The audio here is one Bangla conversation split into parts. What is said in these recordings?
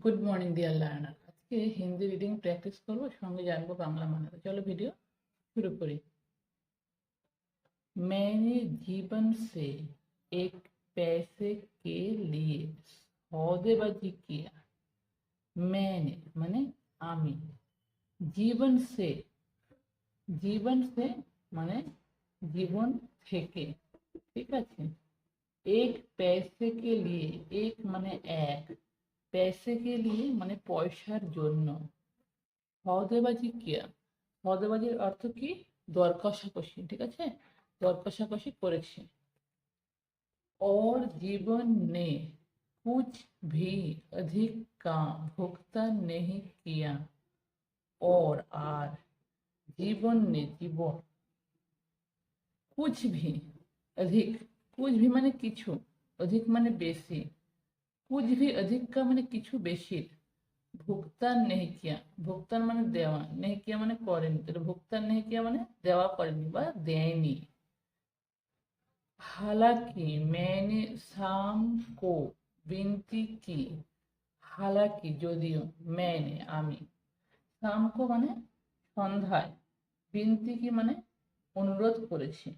Good morning dear learner. आज के हिंदी रीडिंग प्रैक्टिस करबो, संगे जानबो बांग्ला माने। चलो वीडियो शुरू करी। मैंने जीवन से एक पैसे के लिए सौदेबाजी किया। मैंने माने आमी, जीवन से, जीवन से माने जीवन থেকে, ठीक আছে। एक पैसे के लिए, एक माने एक, पैसे के लिए মানে পয়সার জন্য সওদেবাজি কিয়া। সওদেবাজির অর্থ কি? দর কষাকষি, ঠিক আছে, দর কষাকষি করেছে। और जीवन ने कुछ भी अधिक का भुगतान नहीं किया। और आर जीवन ने जीवन कुछ भी अधिक, कुछ भी माने किछु, अधिक माने बेशी, कुछ भी अधिक का माने किछु बेशी, भुगतान नहीं किया, भुगतान माने देवा, नहीं किया माने करेनी, तो भुगतान नहीं किया माने देवा करेनी बा देयनी। हालांकि मैंने शाम को विनती की, हालांकि যদিও, मैंने आमी, शाम को माने সন্ধ্যায়, বিনতি কি মানে অনুরোধ করেছি,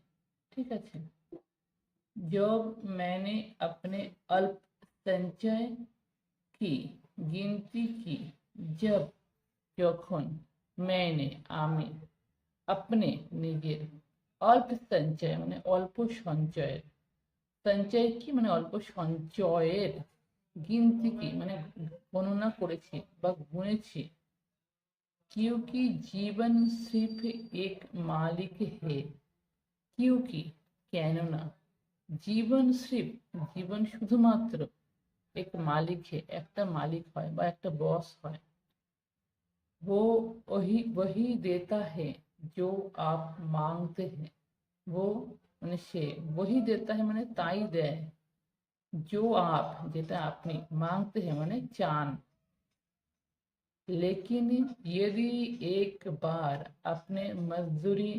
ঠিক আছে। जब मैंने अपने अल्प संचय की गिनती की, जब যখন, मैंने आमी, अपने নিজের, অল্প সঞ্চয় মানে অল্প সঞ্চয়ের, সঞ্চয় কি মানে অল্প সঞ্চয়ের, গিনতি কি মানে গণনা করেছি বা গুনেছি। क्योंकि जीवन सिर्फ एक मालिक है, क्योंकि কেননা, জীবন সির্ফ জীবন শুধুমাত্র, এক মালিক है একটা মালিক হয় বা একটা বস হয়। वो वही वही देता है जो आप मांगते हैं। वो মানে সে, वही देता है মানে তাই দেয়, जो आप যেটা আপনি, मांगते हैं মানে চান। लेकिन यदि एक बार अपने मजदूरी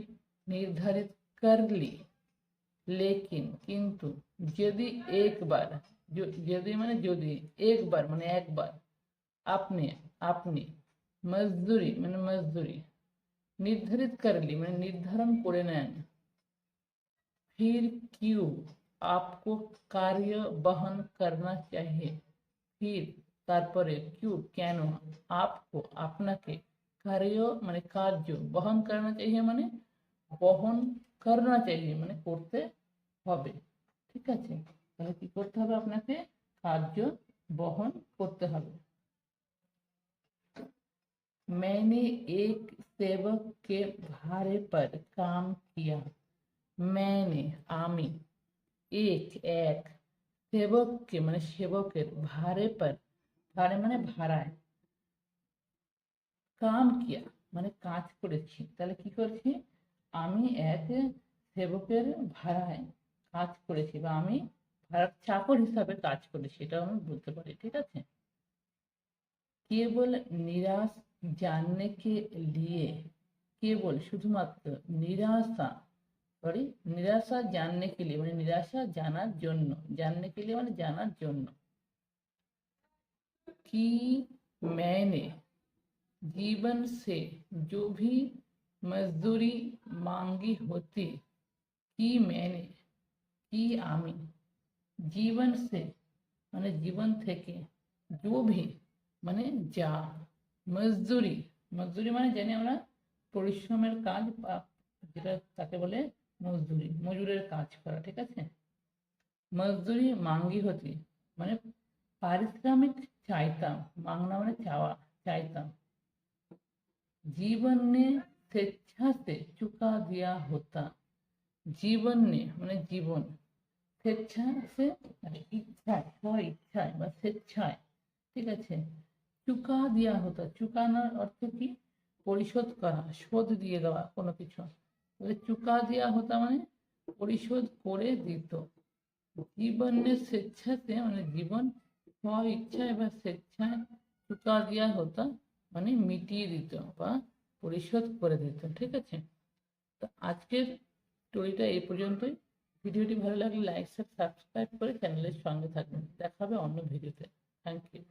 निर्धारित कर ली, लेकिन किंतु, यदि एक बार, जो यदि माने यदि, एक बार माने एक बार, आपने अपनी मजदूरी माने मजदूरी निर्धारित कर ली माने निर्धारण করে নেন, फिर क्यों आपको कार्य बहन करना चाहिए, फिर তারপরে क्यों কেন, आपको আপনাকে, कार्य মানে কার্য, বহন करना चाहिए মানে বহন, करना चाहिए মানে করতে হবে, ঠিক আছে। তাহলে কি করতে হবে? আপনাকে কার্য বহন করতে হবে। मैंने एक सेवक के भाड़े पर काम किया। मैंने आमी, एक एक, সেবককে মানে সেবকের, ভাড়ে पर, ভাড়ে মানে ভাড়ায়, কাম কিয়া মানে কাজ করেছি। তাহলে কি করেছি? আমি এক সেবকের ভাড়ায় কাজ করেছি, বা আমি ভাড়ার চাকর হিসাবে কাজ করেছি, এটাও আমি বলতে পারি, ঠিক আছে। केवल निराश जानने के लिए, केवल শুধুমাত্র, निराशा সরি, निराशा जानने के लिए মানে निराशा জানার জন্য, जानने के लिए মানে জানার জন্য। कि मैंने जीवन से जो भी मजदूरी मांगी होती, कि मैंने, कि आमी, जीवन से মানে জীবন থেকে, जो भी মানে যা, মজদুরি, মজদুরি মানে জানি আমরা পরিশ্রমের কাজ, বা যেটা তাকে বলে মজদুরি, মজুরের কাজ করা, ঠিক আছে। মজদুরি মাঙ্গি হতি মানে পারিশ্রমিক চাইতাম, মাংনা মানে চাওয়া, চাইতাম। जीवन ने स्वेच्छा से चुका दिया होता, जीवन ने মানে জীবন, স্বেচ্ছা সে মানে ইচ্ছায়, স্ব ইচ্ছায় বা স্বেচ্ছায়, ঠিক আছে। চুকা দেওয়া হতো, চুকানোর অর্থ কি? পরিশোধ করা, শোধ দিয়ে দেওয়া কোনো কিছু। তাহলে চুকা দেওয়া হতো মানে পরিশোধ করে দিত। জীবনের স্বেচ্ছাতে মানে জীবন, স্ব ইচ্ছায় বা স্বেচ্ছায়, চুকা দেওয়া হতো মানে মিটিয়ে দিত বা পরিশোধ করে দিত, ঠিক আছে। তো আজকের স্টোরিটা এই পর্যন্তই। ভিডিওটি ভালো লাগলে লাইক, সাবস্ক্রাইব করে চ্যানেলের সঙ্গে থাকবেন। দেখা হবে অন্য ভিডিওতে। Thank you.